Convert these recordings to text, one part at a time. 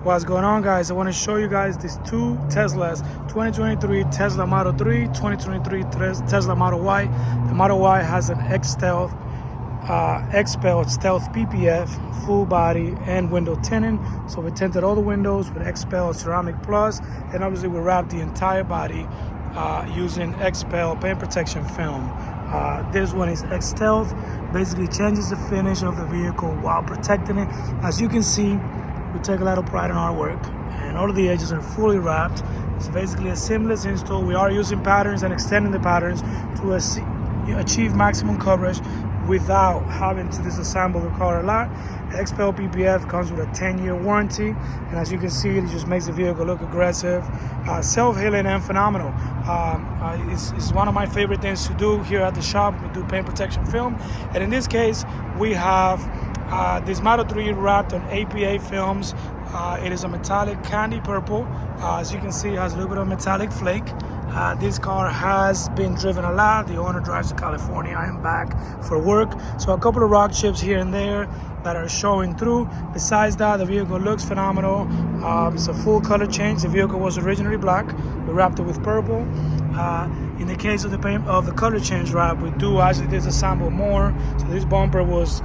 What's going on, guys? I want to show you guys these two Teslas: 2023 Tesla Model 3, 2023 Tesla Model Y. The Model Y has an XPEL Stealth PPF full body and window tinting. So we tinted all the windows with XPEL Ceramic Plus, and obviously we wrapped the entire body using XPEL paint protection film. This one is X Stealth. Basically changes the finish of the vehicle while protecting it. As you can see, we take a lot of pride in our work, and all of the edges are fully wrapped. It's basically a seamless install. We are using patterns and extending the patterns to achieve maximum coverage without having to disassemble the car a lot. The XPEL PPF comes with a 10-year warranty, and as you can see, it just makes the vehicle look aggressive, self-healing, and phenomenal. It's one of my favorite things to do here at the shop. We do paint protection film, and in this case, we have this Model 3 wrapped on APA films. It is a metallic candy purple. As you can see, it has a little bit of metallic flake. This car has been driven a lot. The owner drives to California and back for work. So a couple of rock chips here and there that are showing through. Besides that, the vehicle looks phenomenal. It's a full color change. The vehicle was originally black. We wrapped it with purple. In the case of the color change wrap, we do actually disassemble more. So this bumper was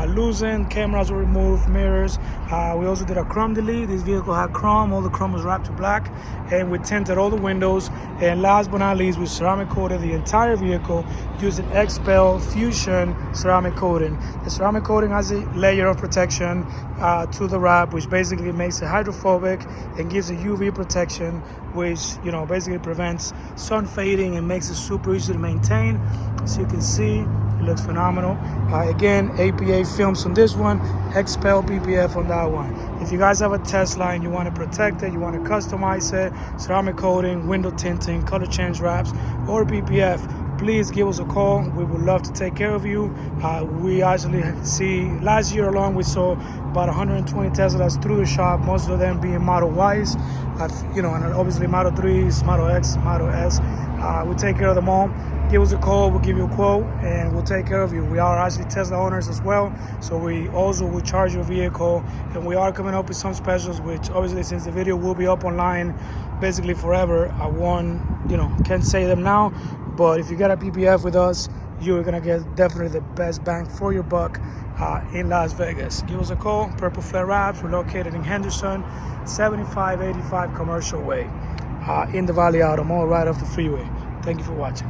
loosened, cameras were removed, mirrors. We also did a chrome delete. This vehicle had chrome. All the chrome was wrapped to black, and we tinted all the windows. And last but not least, we ceramic coated the entire vehicle using XPEL Fusion ceramic coating. The ceramic coating has a layer of protection to the wrap, which basically makes it hydrophobic and gives a UV protection, which basically prevents sun fading and makes it super easy to maintain. As you can see, it looks phenomenal. Again, APA films on this one, XPEL PPF on that one. If you guys have a Tesla and you want to protect it, you want to customize it, ceramic coating, window tinting, color change wraps, or PPF, please give us a call. We would love to take care of you. We actually see, last year alone, we saw about 120 Teslas through the shop, most of them being Model Ys, and obviously Model 3s, Model X, Model S. We take care of them all. Give us a call, we'll give you a quote, and we'll take care of you. We are actually Tesla owners as well, so we also will charge your vehicle, and we are coming up with some specials, which obviously, since the video will be up online basically forever, I can't say them now, but if you get a PPF with us, you're gonna get definitely the best bang for your buck in Las Vegas. Give us a call. Purple Flare Wraps. We're located in Henderson, 7585 Commercial Way, in the Valley Auto Mall, right off the freeway. Thank you for watching.